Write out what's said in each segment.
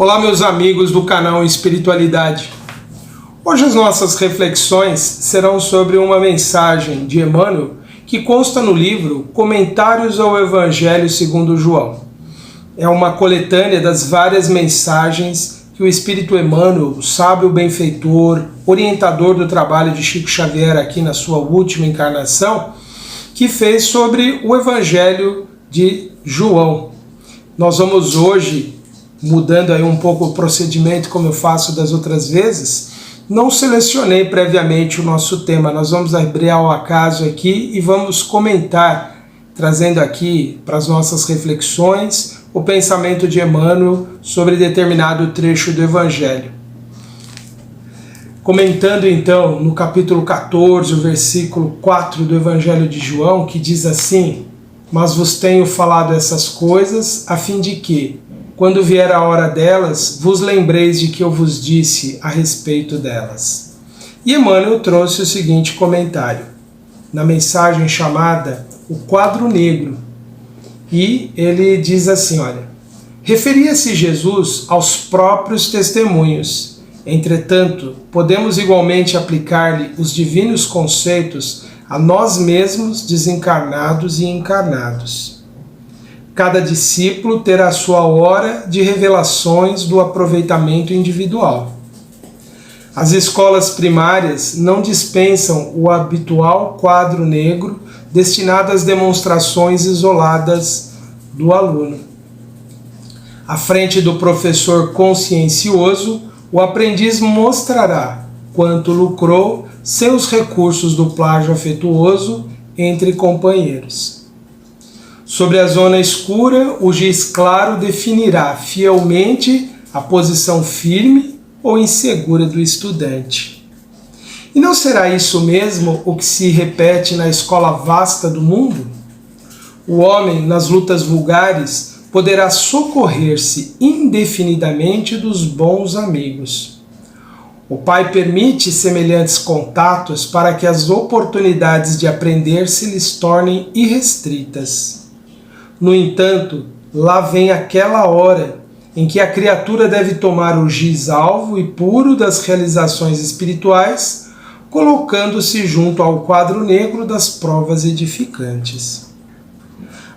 Olá, meus amigos do canal Espiritualidade. Hoje as nossas reflexões serão sobre uma mensagem de Emmanuel que consta no livro Comentários ao Evangelho segundo João. É uma coletânea das várias mensagens que o Espírito Emmanuel, o sábio benfeitor, orientador do trabalho de Chico Xavier aqui na sua última encarnação, que fez sobre o Evangelho de João. Nós vamos hoje, mudando aí um pouco o procedimento como eu faço das outras vezes, não selecionei previamente o nosso tema, nós vamos abrir ao acaso aqui e vamos comentar, trazendo aqui para as nossas reflexões o pensamento de Emmanuel sobre determinado trecho do Evangelho. Comentando então no capítulo 14, o versículo 4 do Evangelho de João, que diz assim: "Mas vos tenho falado essas coisas, a fim de que, quando vier a hora delas, vos lembreis de que eu vos disse a respeito delas." E Emmanuel trouxe o seguinte comentário, na mensagem chamada O Quadro Negro. E ele diz assim, olha: "Referia-se Jesus aos próprios testemunhos. Entretanto, podemos igualmente aplicar-lhe os divinos conceitos a nós mesmos, desencarnados e encarnados. Cada discípulo terá a sua hora de revelações do aproveitamento individual. As escolas primárias não dispensam o habitual quadro negro destinado às demonstrações isoladas do aluno. À frente do professor consciencioso, o aprendiz mostrará quanto lucrou sem os recursos do plágio afetuoso entre companheiros. Sobre a zona escura, o giz claro definirá fielmente a posição firme ou insegura do estudante. E não será isso mesmo o que se repete na escola vasta do mundo? O homem, nas lutas vulgares, poderá socorrer-se indefinidamente dos bons amigos. O Pai permite semelhantes contatos para que as oportunidades de aprender se lhes tornem irrestritas. No entanto, lá vem aquela hora em que a criatura deve tomar o giz alvo e puro das realizações espirituais, colocando-se junto ao quadro negro das provas edificantes.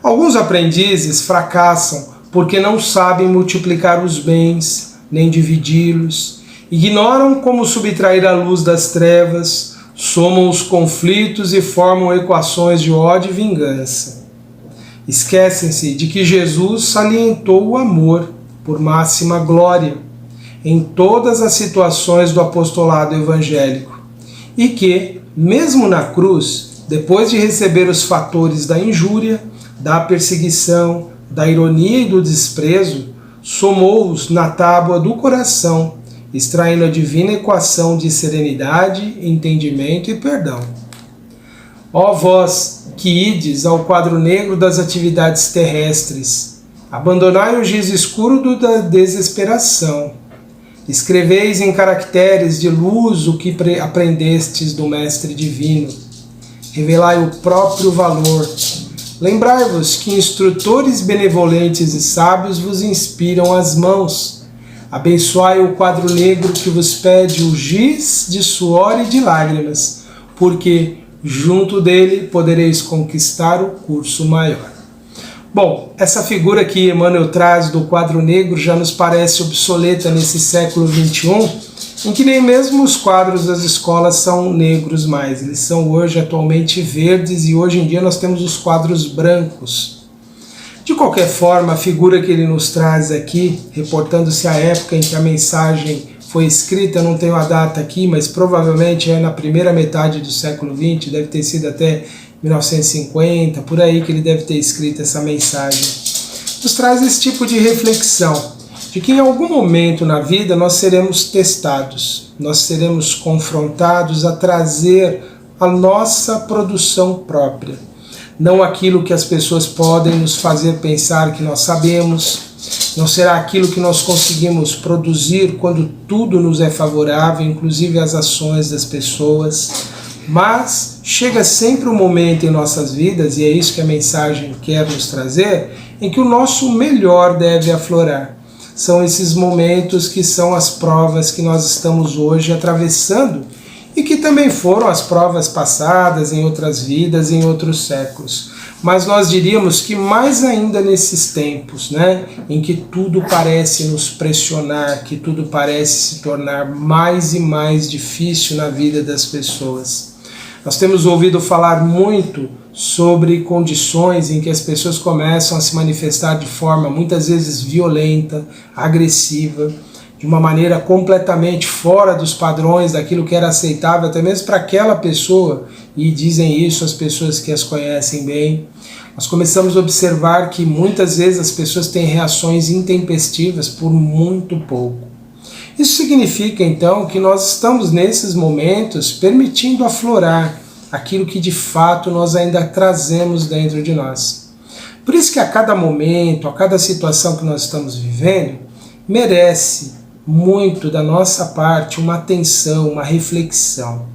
Alguns aprendizes fracassam porque não sabem multiplicar os bens, nem dividi-los, ignoram como subtrair a luz das trevas, somam os conflitos e formam equações de ódio e vingança. Esquecem-se de que Jesus salientou o amor por máxima glória em todas as situações do apostolado evangélico e que, mesmo na cruz, depois de receber os fatores da injúria, da perseguição, da ironia e do desprezo, somou-os na tábua do coração, extraindo a divina equação de serenidade, entendimento e perdão. Ó vós, que ides ao quadro negro das atividades terrestres, abandonai o giz escuro da desesperação, escreveis em caracteres de luz o que aprendestes do Mestre Divino, revelai o próprio valor. Lembrai-vos que instrutores benevolentes e sábios vos inspiram as mãos. Abençoai o quadro negro que vos pede o giz de suor e de lágrimas, porque junto dele podereis conquistar o curso maior." Bom, essa figura que Emmanuel traz do quadro negro já nos parece obsoleta nesse século XXI, em que nem mesmo os quadros das escolas são negros mais. Eles são hoje atualmente verdes e hoje em dia nós temos os quadros brancos. De qualquer forma, a figura que ele nos traz aqui, reportando-se à época em que a mensagem foi escrita, não tenho a data aqui, mas provavelmente é na primeira metade do século XX, deve ter sido até 1950, por aí que ele deve ter escrito essa mensagem. Nos traz esse tipo de reflexão, de que em algum momento na vida nós seremos testados, nós seremos confrontados a trazer a nossa produção própria. Não aquilo que as pessoas podem nos fazer pensar que nós sabemos, não será aquilo que nós conseguimos produzir quando tudo nos é favorável, inclusive as ações das pessoas, mas chega sempre um momento em nossas vidas, e é isso que a mensagem quer nos trazer, em que o nosso melhor deve aflorar. são esses momentos que são as provas que nós estamos hoje atravessando e que também foram as provas passadas em outras vidas, em outros séculos. Mas nós diríamos que mais ainda nesses tempos, né, em que tudo parece nos pressionar, que tudo parece se tornar mais e mais difícil na vida das pessoas. Nós temos ouvido falar muito sobre condições em que as pessoas começam a se manifestar de forma muitas vezes violenta, agressiva, de uma maneira completamente fora dos padrões daquilo que era aceitável até mesmo para aquela pessoa, e dizem isso as pessoas que as conhecem bem. Nós começamos a observar que muitas vezes as pessoas têm reações intempestivas por muito pouco. Isso significa então que nós estamos nesses momentos permitindo aflorar aquilo que de fato nós ainda trazemos dentro de nós. Por isso que a cada momento, a cada situação que nós estamos vivendo, merece muito da nossa parte uma atenção, uma reflexão.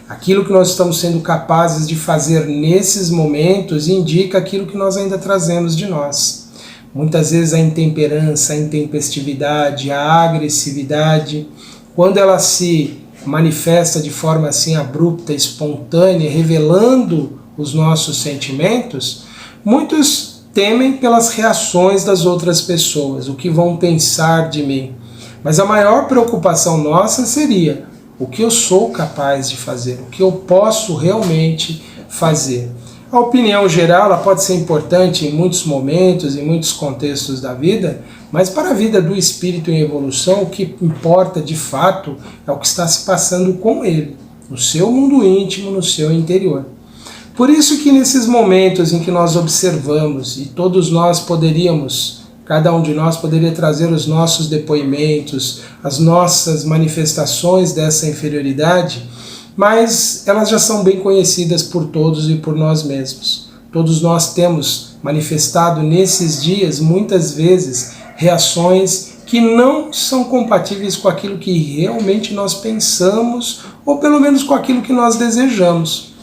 Aquilo que nós estamos sendo capazes de fazer nesses momentos indica aquilo que nós ainda trazemos de nós. Muitas vezes a intemperança, a intempestividade, a agressividade, quando ela se manifesta de forma assim abrupta, espontânea, revelando os nossos sentimentos, muitos temem pelas reações das outras pessoas, o que vão pensar de mim. Mas a maior preocupação nossa seria o que eu sou capaz de fazer, o que eu posso realmente fazer. A opinião geral ela pode ser importante em muitos momentos, em muitos contextos da vida, mas para a vida do espírito em evolução, o que importa de fato é o que está se passando com ele, no seu mundo íntimo, no seu interior. Por isso que nesses momentos em que nós observamos, e todos nós poderíamos, cada um de nós poderia trazer os nossos depoimentos, as nossas manifestações dessa inferioridade, mas elas já são bem conhecidas por todos e por nós mesmos. Todos nós temos manifestado nesses dias, muitas vezes, reações que não são compatíveis com aquilo que realmente nós pensamos, ou pelo menos com aquilo que nós desejamos.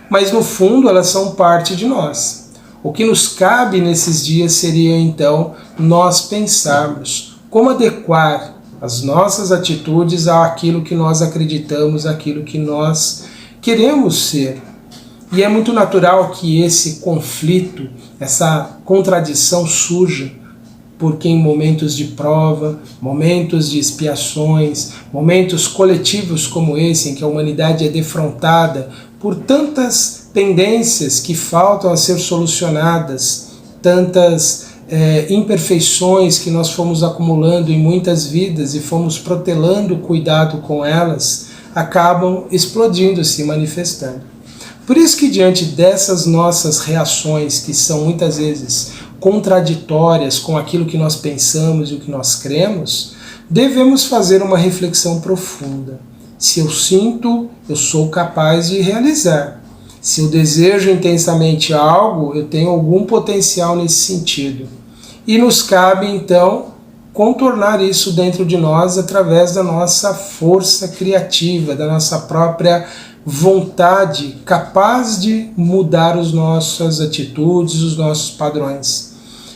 Mas no fundo elas são parte de nós. O que nos cabe nesses dias seria então nós pensarmos como adequar as nossas atitudes àquilo que nós acreditamos, àquilo que nós queremos ser. E é muito natural que esse conflito, essa contradição surja, porque em momentos de prova, momentos de expiações, momentos coletivos como esse, em que a humanidade é defrontada por tantas pendências que faltam a ser solucionadas, tantas imperfeições que nós fomos acumulando em muitas vidas e fomos protelando o cuidado com elas, acabam explodindo, se manifestando. Por isso que diante dessas nossas reações, que são muitas vezes contraditórias com aquilo que nós pensamos e o que nós cremos, devemos fazer uma reflexão profunda. Se eu sinto, eu sou capaz de realizar. Se eu desejo intensamente algo, eu tenho algum potencial nesse sentido. E nos cabe, então, contornar isso dentro de nós através da nossa força criativa, da nossa própria vontade capaz de mudar as nossas atitudes, os nossos padrões,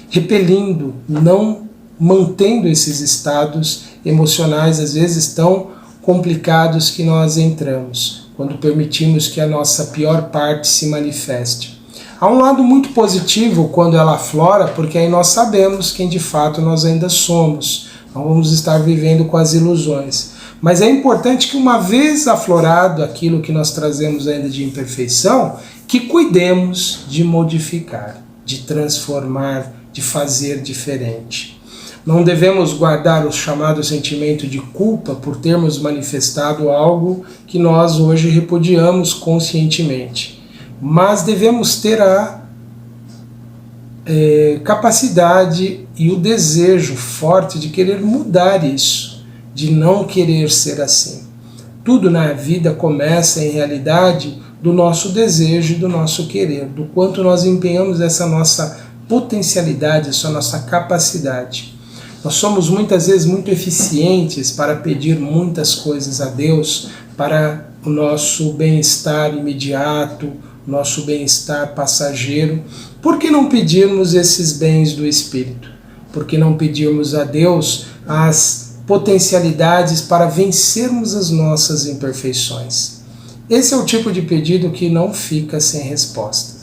repelindo, não mantendo esses estados emocionais, às vezes tão complicados que nós entramos, quando permitimos que a nossa pior parte se manifeste. Há um lado muito positivo quando ela aflora, porque aí nós sabemos quem de fato nós ainda somos, não vamos estar vivendo com as ilusões. Mas é importante que uma vez aflorado aquilo que nós trazemos ainda de imperfeição, que cuidemos de modificar, de transformar, de fazer diferente. Não devemos guardar o chamado sentimento de culpa por termos manifestado algo que nós hoje repudiamos conscientemente. Mas devemos ter a capacidade e o desejo forte de querer mudar isso, de não querer ser assim. Tudo na vida começa, em realidade, do nosso desejo e do nosso querer, do quanto nós empenhamos essa nossa potencialidade, essa nossa capacidade. Nós somos muitas vezes muito eficientes para pedir muitas coisas a Deus, para o nosso bem-estar imediato, nosso bem-estar passageiro. Por que não pedirmos esses bens do Espírito? Por que não pedirmos a Deus as potencialidades para vencermos as nossas imperfeições. Esse é o tipo de pedido que não fica sem resposta.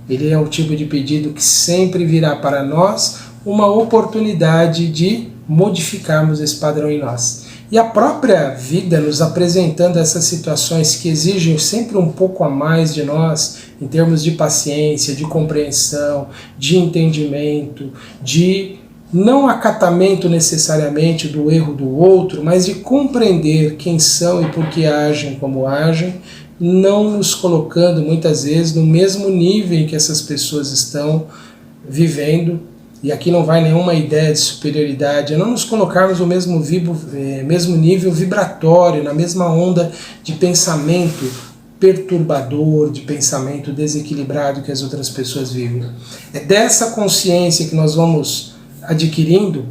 Ele é o tipo de pedido que sempre virá para nós uma oportunidade de modificarmos esse padrão em nós. E a própria vida nos apresentando essas situações que exigem sempre um pouco a mais de nós, em termos de paciência, de compreensão, de entendimento, de não acatamento necessariamente do erro do outro, mas de compreender quem são e por que agem como agem, não nos colocando muitas vezes no mesmo nível em que essas pessoas estão vivendo. E aqui não vai nenhuma ideia de superioridade, é não nos colocarmos no mesmo nível vibratório, na mesma onda de pensamento perturbador, de pensamento desequilibrado que as outras pessoas vivem. É dessa consciência que nós vamos adquirindo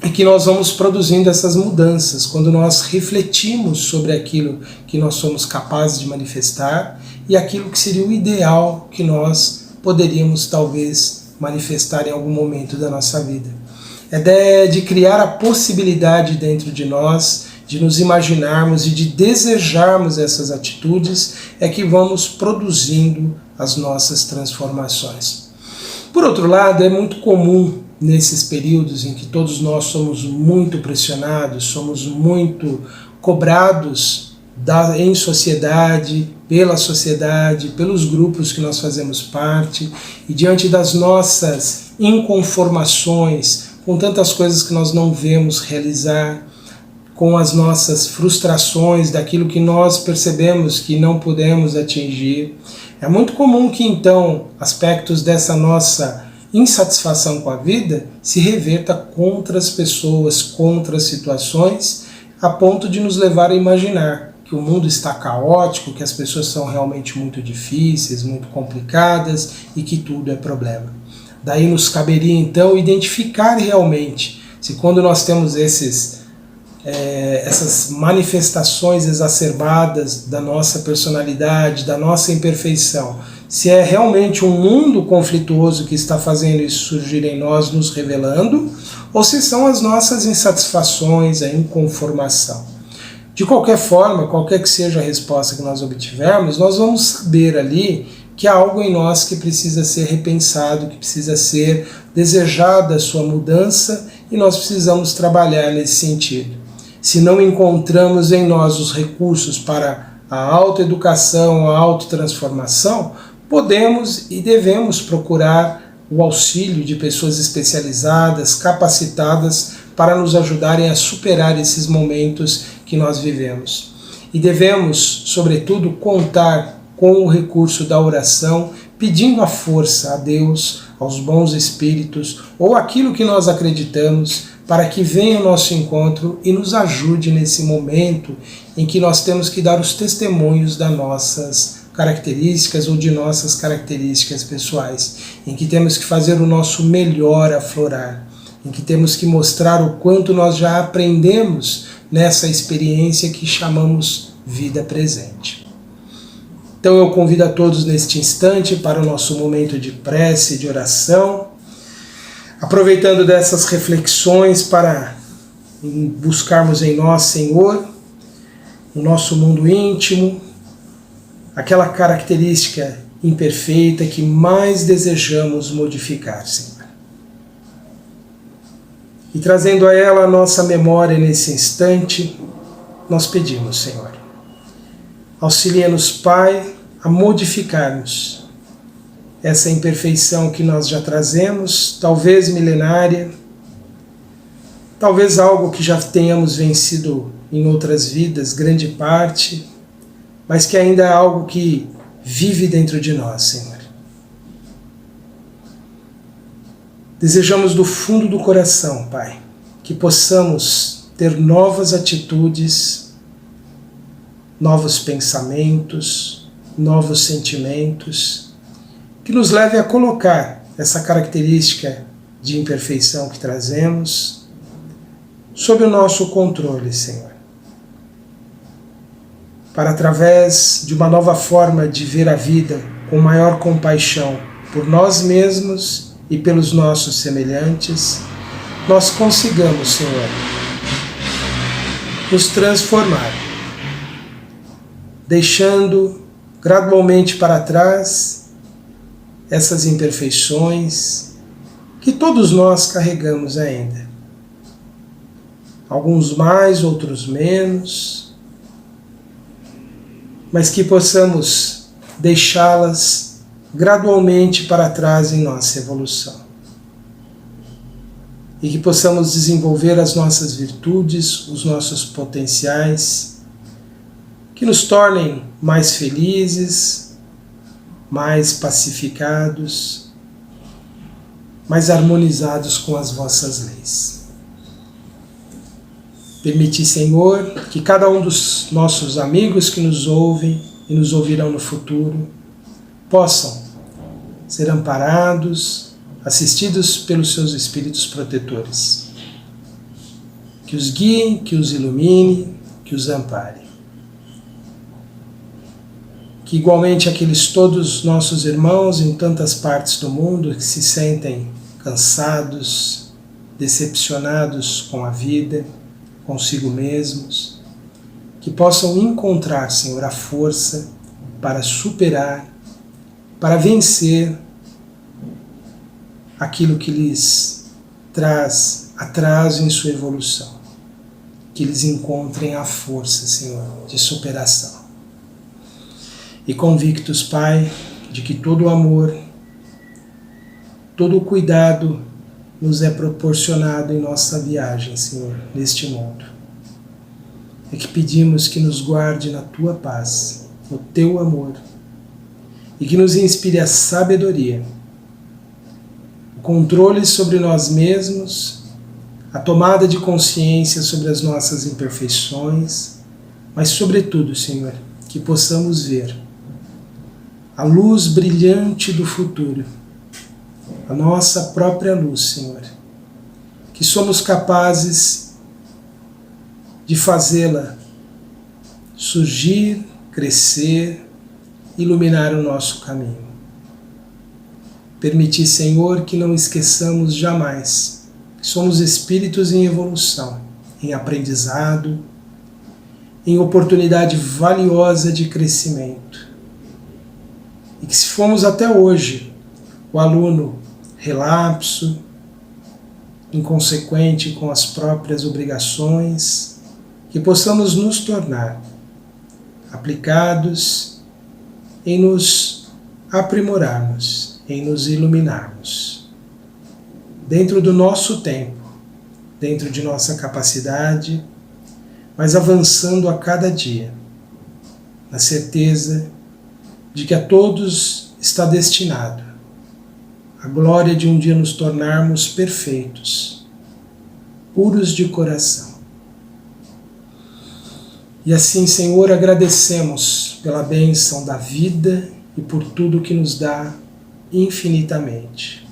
e que nós vamos produzindo essas mudanças, quando nós refletimos sobre aquilo que nós somos capazes de manifestar e aquilo que seria o ideal que nós poderíamos talvez manifestar em algum momento da nossa vida. É de criar a possibilidade dentro de nós, de nos imaginarmos e de desejarmos essas atitudes, é que vamos produzindo as nossas transformações. Por outro lado, é muito comum nesses períodos em que todos nós somos muito pressionados, somos muito cobrados em sociedade, pela sociedade, pelos grupos que nós fazemos parte, e diante das nossas inconformações, com tantas coisas que nós não vemos realizar, com as nossas frustrações daquilo que nós percebemos que não podemos atingir, é muito comum que então aspectos dessa nossa insatisfação com a vida se reverta contra as pessoas, contra as situações, a ponto de nos levar a imaginar que o mundo está caótico, que as pessoas são realmente muito difíceis, muito complicadas e que tudo é problema. Daí nos caberia então identificar realmente se quando nós temos essas manifestações exacerbadas da nossa personalidade, da nossa imperfeição, se é realmente um mundo conflituoso que está fazendo isso surgir em nós, nos revelando, ou se são as nossas insatisfações, a inconformação. De qualquer forma, qualquer que seja a resposta que nós obtivermos, nós vamos saber ali que há algo em nós que precisa ser repensado, que precisa ser desejada a sua mudança, e nós precisamos trabalhar nesse sentido. Se não encontramos em nós os recursos para a autoeducação, a autotransformação, podemos e devemos procurar o auxílio de pessoas especializadas, capacitadas, para nos ajudarem a superar esses momentos que nós vivemos. E devemos, sobretudo, contar com o recurso da oração, pedindo a força a Deus, aos bons espíritos, ou aquilo que nós acreditamos, para que venha ao nosso encontro e nos ajude nesse momento em que nós temos que dar os testemunhos das nossas características ou de nossas características pessoais, em que temos que fazer o nosso melhor aflorar, em que temos que mostrar o quanto nós já aprendemos nessa experiência que chamamos vida presente. Então eu convido a todos neste instante para o nosso momento de prece, de oração, aproveitando dessas reflexões para buscarmos em nós, Senhor, o nosso mundo íntimo, aquela característica imperfeita que mais desejamos modificar, Senhor. E trazendo a ela a nossa memória nesse instante, nós pedimos, Senhor, auxilia-nos, Pai, a modificarmos essa imperfeição que nós já trazemos, talvez milenária, talvez algo que já tenhamos vencido em outras vidas, grande parte, mas que ainda é algo que vive dentro de nós, Senhor. Desejamos do fundo do coração, Pai, que possamos ter novas atitudes, novos pensamentos, novos sentimentos, que nos leve a colocar essa característica de imperfeição que trazemos sob o nosso controle, Senhor. Para, através de uma nova forma de ver a vida com maior compaixão por nós mesmos e pelos nossos semelhantes, nós consigamos, Senhor, nos transformar, deixando gradualmente para trás essas imperfeições que todos nós carregamos ainda. Alguns mais, outros menos, mas que possamos deixá-las gradualmente para trás em nossa evolução. E que possamos desenvolver as nossas virtudes, os nossos potenciais, que nos tornem mais felizes, mais pacificados, mais harmonizados com as vossas leis. Permiti, Senhor, que cada um dos nossos amigos que nos ouvem e nos ouvirão no futuro possam ser amparados, assistidos pelos seus espíritos protetores. Que os guiem, que os ilumine, que os ampare. Que igualmente aqueles todos nossos irmãos em tantas partes do mundo que se sentem cansados, decepcionados com a vida, consigo mesmos, que possam encontrar, Senhor, a força para superar, para vencer aquilo que lhes traz atraso em sua evolução. Que eles encontrem a força, Senhor, de superação. E convictos, Pai, de que todo o amor, todo o cuidado nos é proporcionado em nossa viagem, Senhor, neste mundo. É que pedimos que nos guarde na Tua paz, no Teu amor, e que nos inspire a sabedoria, o controle sobre nós mesmos, a tomada de consciência sobre as nossas imperfeições, mas sobretudo, Senhor, que possamos ver a luz brilhante do futuro, a nossa própria luz, Senhor, que somos capazes de fazê-la surgir, crescer, iluminar o nosso caminho. Permiti, Senhor, que não esqueçamos jamais que somos espíritos em evolução, em aprendizado, em oportunidade valiosa de crescimento. E que se fomos até hoje o aluno relapso, inconsequente com as próprias obrigações, que possamos nos tornar aplicados em nos aprimorarmos, em nos iluminarmos. Dentro do nosso tempo, dentro de nossa capacidade, mas avançando a cada dia, na certeza de que a todos está destinado a glória de um dia nos tornarmos perfeitos, puros de coração. E assim, Senhor, agradecemos pela bênção da vida e por tudo que nos dá infinitamente.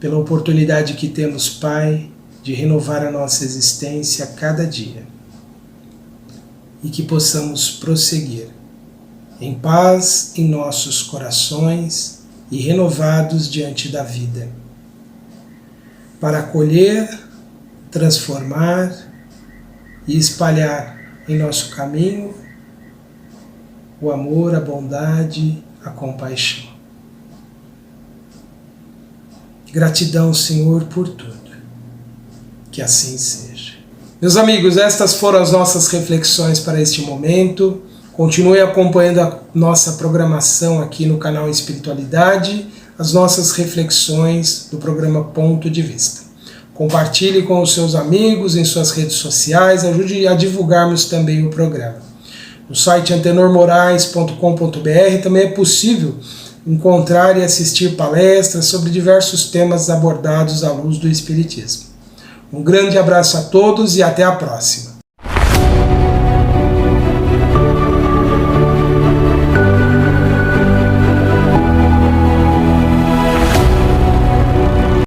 Pela oportunidade que temos, Pai, de renovar a nossa existência a cada dia. E que possamos prosseguir em paz em nossos corações e renovados diante da vida, para acolher, transformar e espalhar em nosso caminho o amor, a bondade, a compaixão. Gratidão, Senhor, por tudo. Que assim seja. Meus amigos, estas foram as nossas reflexões para este momento. Continue acompanhando a nossa programação aqui no canal Espiritualidade, as nossas reflexões do programa Ponto de Vista. Compartilhe com os seus amigos em suas redes sociais, ajude a divulgarmos também o programa. No site antenormorais.com.br também é possível encontrar e assistir palestras sobre diversos temas abordados à luz do Espiritismo. Um grande abraço a todos e até a próxima.